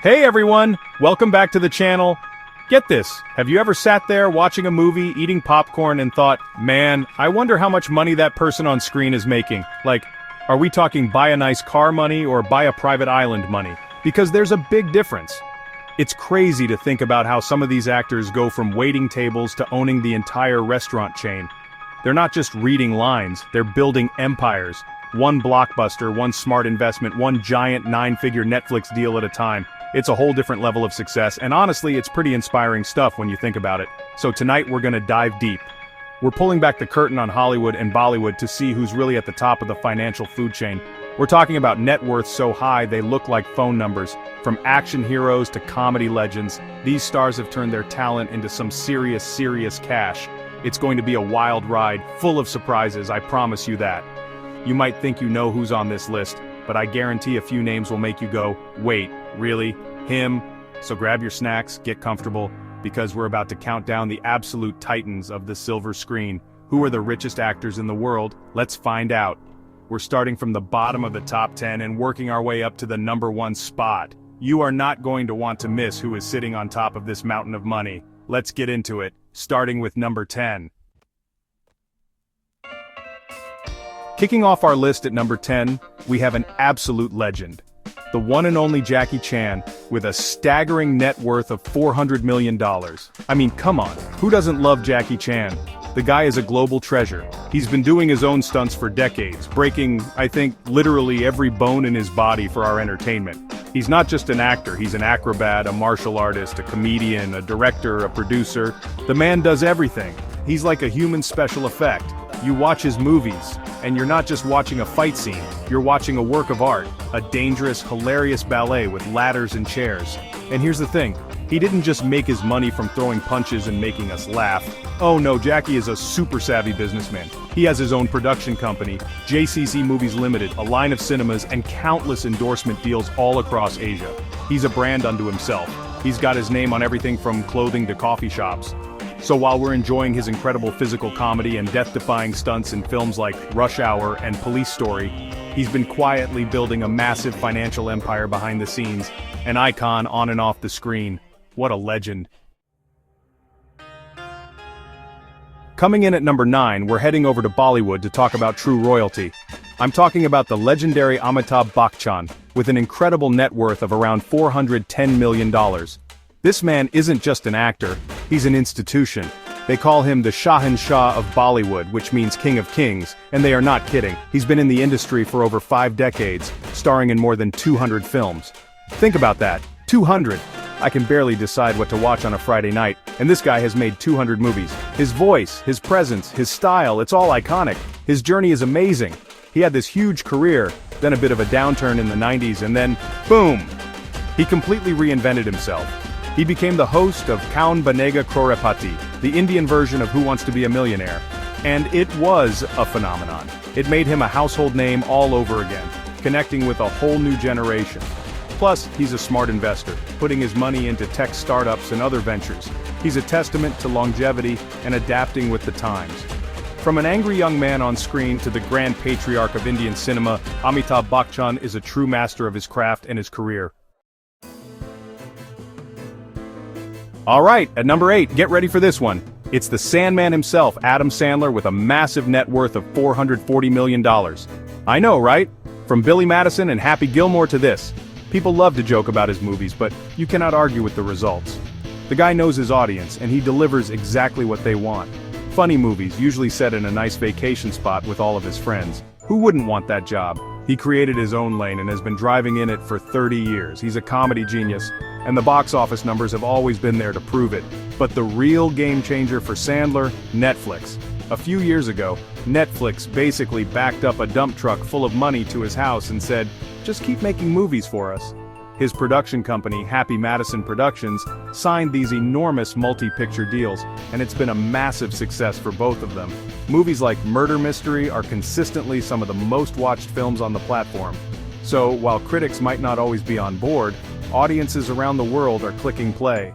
Hey everyone, welcome back to the channel. Get this, have you ever sat there watching a movie, eating popcorn and thought, man, I wonder how much money that person on screen is making? Like, are we talking buy a nice car money or buy a private island money? Because there's a big difference. It's crazy to think about how some of these actors go from waiting tables to owning the entire restaurant chain. They're not just reading lines, they're building empires. One blockbuster, one smart investment, one giant 9-figure Netflix deal at a time. It's a whole different level of success, and honestly, it's pretty inspiring stuff when you think about it. So tonight we're gonna dive deep. We're pulling back the curtain on Hollywood and Bollywood to see who's really at the top of the financial food chain. We're talking about net worths so high they look like phone numbers. From action heroes to comedy legends, these stars have turned their talent into some serious cash. It's going to be a wild ride, full of surprises, I promise you that. You might think you know who's on this list, but I guarantee a few names will make you go, wait, really? Him? So grab your snacks, get comfortable, because we're about to count down the absolute titans of the silver screen. Who are the richest actors in the world? Let's find out. We're starting from the bottom of the top 10 and working our way up to the number 1 spot. You are not going to want to miss who is sitting on top of this mountain of money. Let's get into it, starting with number 10. Kicking off our list at number 10, we have an absolute legend. The one and only Jackie Chan, with a staggering net worth of $400 million. I mean, come on, who doesn't love Jackie Chan? The guy is a global treasure. He's been doing his own stunts for decades, breaking, I think, literally every bone in his body for our entertainment. He's not just an actor, he's an acrobat, a martial artist, a comedian, a director, a producer. The man does everything. He's like a human special effect. You watch his movies, and you're not just watching a fight scene, you're watching a work of art, a dangerous, hilarious ballet with ladders and chairs. And here's the thing, he didn't just make his money from throwing punches and making us laugh. Oh no, Jackie is a super savvy businessman. He has his own production company, JCC Movies Limited, a line of cinemas, and countless endorsement deals all across Asia. He's a brand unto himself. He's got his name on everything from clothing to coffee shops. So while we're enjoying his incredible physical comedy and death-defying stunts in films like Rush Hour and Police Story, he's been quietly building a massive financial empire behind the scenes, an icon on and off the screen. What a legend. Coming in at number 9, we're heading over to Bollywood to talk about true royalty. I'm talking about the legendary Amitabh Bachchan, with an incredible net worth of around $410 million. This man isn't just an actor, he's an institution. They call him the Shahanshah of Bollywood, which means King of Kings, and they are not kidding. He's been in the industry for over 5 decades, starring in more than 200 films. Think about that, 200! I can barely decide what to watch on a Friday night, and this guy has made 200 movies. His voice, his presence, his style, it's all iconic. His journey is amazing. He had this huge career, then a bit of a downturn in the 90s, and then, boom! He completely reinvented himself. He became the host of Kaun Banega Crorepati, the Indian version of Who Wants to Be a Millionaire. And it was a phenomenon. It made him a household name all over again, connecting with a whole new generation. Plus, he's a smart investor, putting his money into tech startups and other ventures. He's a testament to longevity and adapting with the times. From an angry young man on screen to the grand patriarch of Indian cinema, Amitabh Bachchan is a true master of his craft and his career. Alright, at number 8, get ready for this one. It's the Sandman himself, Adam Sandler, with a massive net worth of $440 million. I know, right? From Billy Madison and Happy Gilmore to this. People love to joke about his movies, but you cannot argue with the results. The guy knows his audience, and he delivers exactly what they want. Funny movies, usually set in a nice vacation spot with all of his friends. Who wouldn't want that job? He created his own lane and has been driving in it for 30 years. He's a comedy genius, and the box office numbers have always been there to prove it. But the real game changer for Sandler, Netflix. A few years ago, Netflix basically backed up a dump truck full of money to his house and said, just keep making movies for us. His production company, Happy Madison Productions, signed these enormous multi-picture deals, and it's been a massive success for both of them. Movies like Murder Mystery are consistently some of the most watched films on the platform. So, while critics might not always be on board, audiences around the world are clicking play.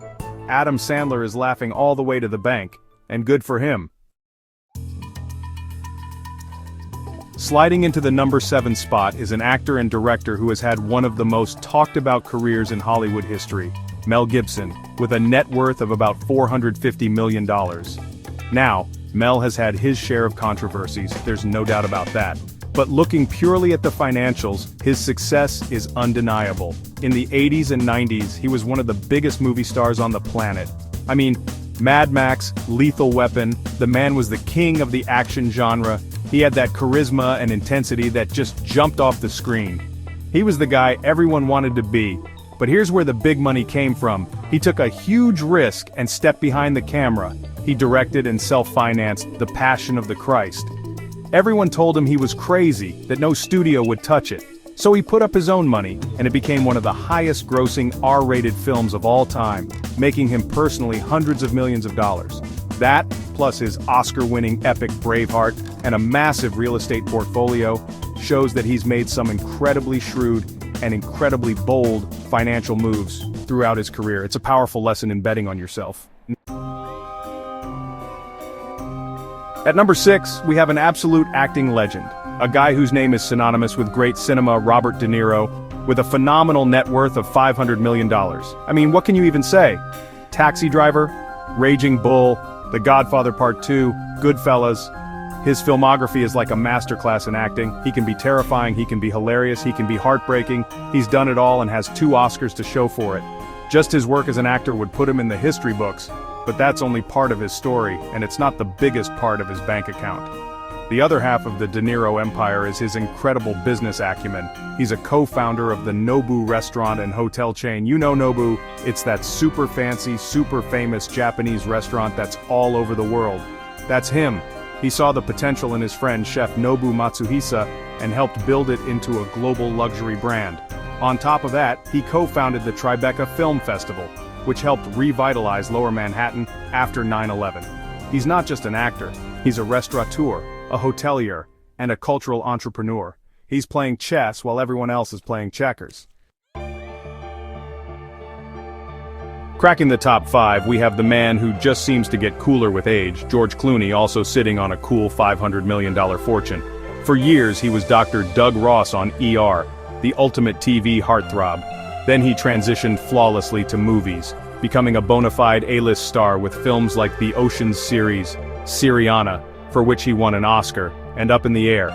Adam Sandler is laughing all the way to the bank, and good for him. Sliding into the number 7 spot is an actor and director who has had one of the most talked about careers in Hollywood history, Mel Gibson, with a net worth of about $450 million. Now, Mel has had his share of controversies, there's no doubt about that. But looking purely at the financials, his success is undeniable. In the 80s and 90s, he was one of the biggest movie stars on the planet. I mean, Mad Max, Lethal Weapon, the man was the king of the action genre. He had that charisma and intensity that just jumped off the screen. He was the guy everyone wanted to be. But here's where the big money came from. He took a huge risk and stepped behind the camera. He directed and self-financed The Passion of the Christ. Everyone told him he was crazy, that no studio would touch it. So he put up his own money, and it became one of the highest-grossing R-rated films of all time, making him personally hundreds of millions of dollars. That, plus his Oscar-winning epic Braveheart and a massive real estate portfolio, shows that he's made some incredibly shrewd and incredibly bold financial moves throughout his career. It's a powerful lesson in betting on yourself. At number 6, we have an absolute acting legend, a guy whose name is synonymous with great cinema, Robert De Niro, with a phenomenal net worth of $500 million. I mean, what can you even say? Taxi Driver, Raging Bull, The Godfather Part 2, Goodfellas. His filmography is like a masterclass in acting. He can be terrifying, he can be hilarious, he can be heartbreaking. He's done it all and has 2 Oscars to show for it. Just his work as an actor would put him in the history books, but that's only part of his story, and it's not the biggest part of his bank account. The other half of the De Niro empire is his incredible business acumen. He's a co-founder of the Nobu restaurant and hotel chain. You know Nobu, it's that super fancy, super famous Japanese restaurant that's all over the world. That's him. He saw the potential in his friend Chef Nobu Matsuhisa and helped build it into a global luxury brand. On top of that, he co-founded the Tribeca Film Festival, which helped revitalize Lower Manhattan after 9/11. He's not just an actor, he's a restaurateur, a hotelier, and a cultural entrepreneur. He's playing chess while everyone else is playing checkers. Cracking the top 5, we have the man who just seems to get cooler with age, George Clooney, also sitting on a cool $500 million fortune. For years he was Dr. Doug Ross on ER, the ultimate TV heartthrob. Then he transitioned flawlessly to movies, becoming a bona fide A-list star with films like the Ocean's series, Syriana, for which he won an Oscar, and Up in the Air.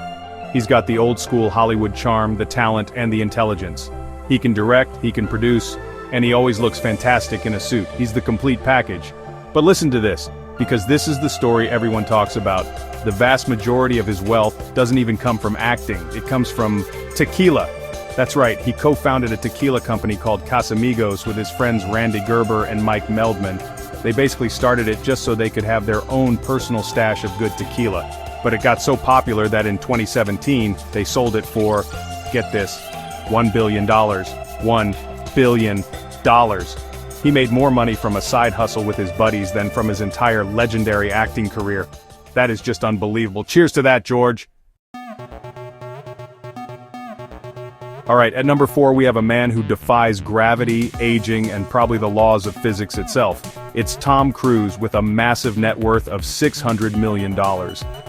He's got the old-school Hollywood charm, the talent, and the intelligence. He can direct, he can produce, and he always looks fantastic in a suit. He's the complete package. But listen to this, because this is the story everyone talks about. The vast majority of his wealth doesn't even come from acting, it comes from tequila. That's right, he co-founded a tequila company called Casamigos with his friends Randy Gerber and Mike Meldman. They basically started it just so they could have their own personal stash of good tequila. But it got so popular that in 2017, they sold it for, get this, $1 billion. $1 billion. He made more money from a side hustle with his buddies than from his entire legendary acting career. That is just unbelievable. Cheers to that, George. Alright, at number 4 we have a man who defies gravity, aging, and probably the laws of physics itself. It's Tom Cruise with a massive net worth of $600 million.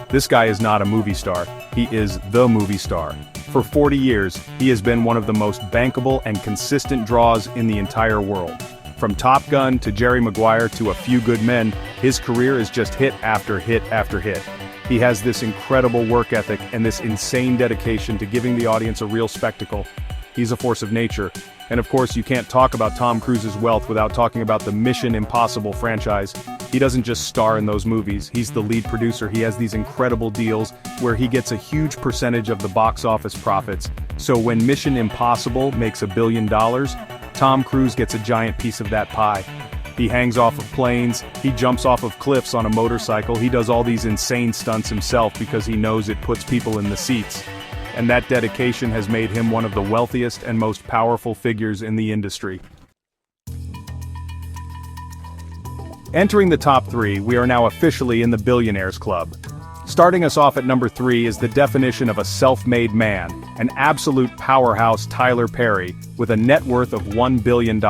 This guy is not a movie star, he is the movie star. For 40 years, he has been one of the most bankable and consistent draws in the entire world. From Top Gun to Jerry Maguire to A Few Good Men, his career is just hit after hit after hit. He has this incredible work ethic and this insane dedication to giving the audience a real spectacle. He's a force of nature. And of course, you can't talk about Tom Cruise's wealth without talking about the Mission Impossible franchise. He doesn't just star in those movies, he's the lead producer. He has these incredible deals where he gets a huge percentage of the box office profits. So when Mission Impossible makes $1 billion, Tom Cruise gets a giant piece of that pie. He hangs off of planes, he jumps off of cliffs on a motorcycle, he does all these insane stunts himself because he knows it puts people in the seats. And that dedication has made him one of the wealthiest and most powerful figures in the industry. Entering the top 3, we are now officially in the Billionaires Club. Starting us off at number 3 is the definition of a self-made man, an absolute powerhouse Tyler Perry, with a net worth of $1 billion.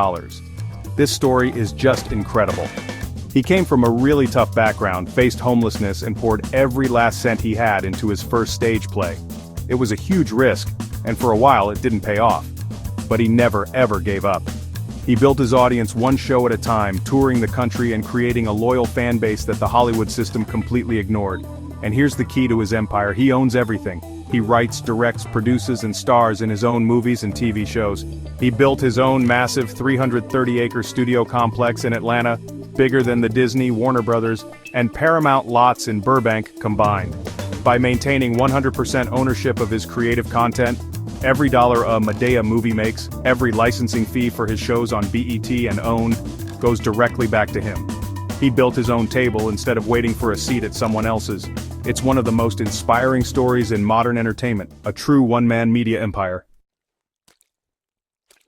This story is just incredible. He came from a really tough background, faced homelessness, and poured every last cent he had into his first stage play. It was a huge risk, and for a while it didn't pay off. But he never ever gave up. He built his audience one show at a time, touring the country and creating a loyal fan base that the Hollywood system completely ignored. And here's the key to his empire: he owns everything. He writes, directs, produces, and stars in his own movies and TV shows. He built his own massive 330-acre studio complex in Atlanta, bigger than the Disney, Warner Brothers, and Paramount lots in Burbank combined. By maintaining 100% ownership of his creative content, every dollar a Madea movie makes, every licensing fee for his shows on BET and OWN, goes directly back to him. He built his own table instead of waiting for a seat at someone else's. It's one of the most inspiring stories in modern entertainment, a true one-man media empire.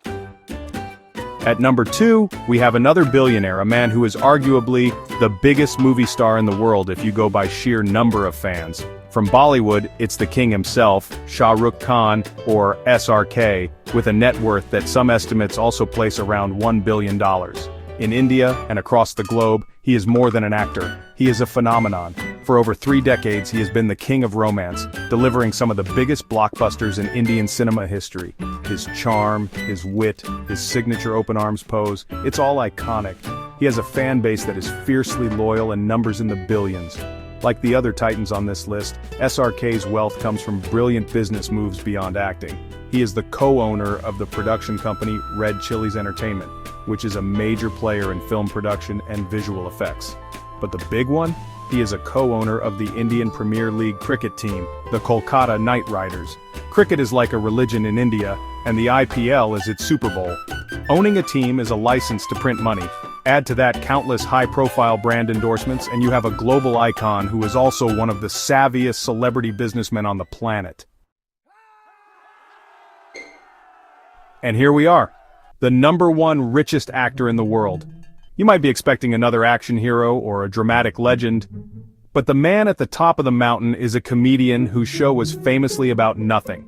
At number 2, we have another billionaire, a man who is arguably the biggest movie star in the world if you go by sheer number of fans. From Bollywood, it's the king himself, Shah Rukh Khan, or SRK, with a net worth that some estimates also place around $1 billion. In India and across the globe, he is more than an actor. He is a phenomenon. For over 3 decades, he has been the king of romance, delivering some of the biggest blockbusters in Indian cinema history. His charm, his wit, his signature open arms pose, it's all iconic. He has a fan base that is fiercely loyal and numbers in the billions. Like the other titans on this list, SRK's wealth comes from brilliant business moves beyond acting. He is the co-owner of the production company Red Chillies Entertainment, which is a major player in film production and visual effects. But the big one? He is a co-owner of the Indian Premier League cricket team, the Kolkata Knight Riders. Cricket is like a religion in India, and the IPL is its Super Bowl. Owning a team is a license to print money. Add to that countless high-profile brand endorsements, and you have a global icon who is also one of the savviest celebrity businessmen on the planet. And here we are, the number 1 richest actor in the world. You might be expecting another action hero or a dramatic legend, but the man at the top of the mountain is a comedian whose show was famously about nothing.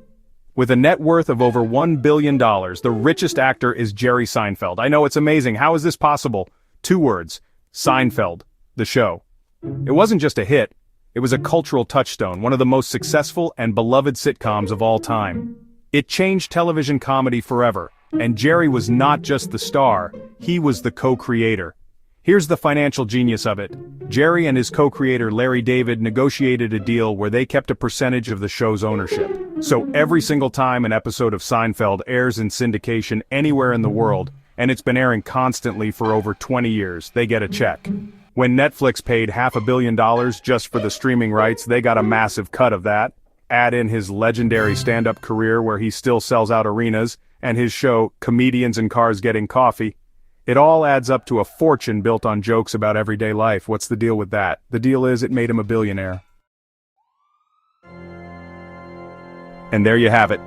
With a net worth of over $1 billion, the richest actor is Jerry Seinfeld. I know, it's amazing. How is this possible? 2 words: Seinfeld, the show. It wasn't just a hit, it was a cultural touchstone, one of the most successful and beloved sitcoms of all time. It changed television comedy forever, and Jerry was not just the star, he was the co-creator. Here's the financial genius of it. Jerry and his co-creator Larry David negotiated a deal where they kept a percentage of the show's ownership. So every single time an episode of Seinfeld airs in syndication anywhere in the world, and it's been airing constantly for over 20 years, they get a check. When Netflix paid $500 million just for the streaming rights, they got a massive cut of that. Add in his legendary stand-up career where he still sells out arenas, and his show, Comedians in Cars Getting Coffee. It all adds up to a fortune built on jokes about everyday life. What's the deal with that? The deal is it made him a billionaire. And there you have it.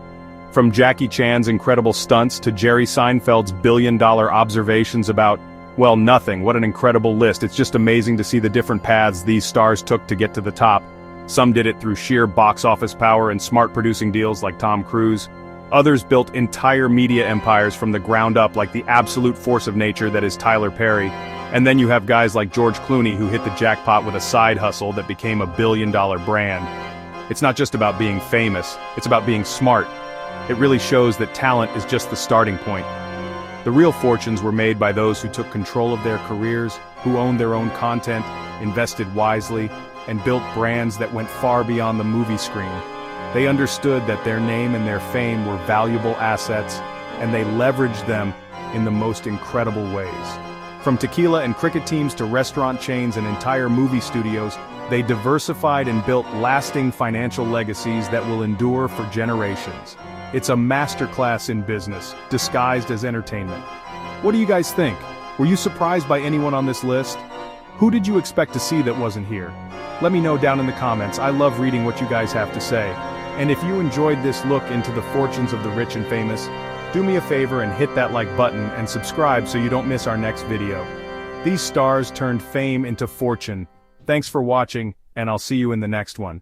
From Jackie Chan's incredible stunts to Jerry Seinfeld's billion-dollar observations about, well, nothing. What an incredible list. It's just amazing to see the different paths these stars took to get to the top. Some did it through sheer box office power and smart producing deals like Tom Cruise. Others built entire media empires from the ground up like the absolute force of nature that is Tyler Perry. And then you have guys like George Clooney who hit the jackpot with a side hustle that became a billion-dollar brand. It's not just about being famous, it's about being smart. It really shows that talent is just the starting point. The real fortunes were made by those who took control of their careers, who owned their own content, invested wisely, and built brands that went far beyond the movie screen. They understood that their name and their fame were valuable assets, and they leveraged them in the most incredible ways. From tequila and cricket teams to restaurant chains and entire movie studios, they diversified and built lasting financial legacies that will endure for generations. It's a masterclass in business, disguised as entertainment. What do you guys think? Were you surprised by anyone on this list? Who did you expect to see that wasn't here? Let me know down in the comments. I love reading what you guys have to say. And if you enjoyed this look into the fortunes of the rich and famous, do me a favor and hit that like button and subscribe so you don't miss our next video. These stars turned fame into fortune. Thanks for watching, and I'll see you in the next one.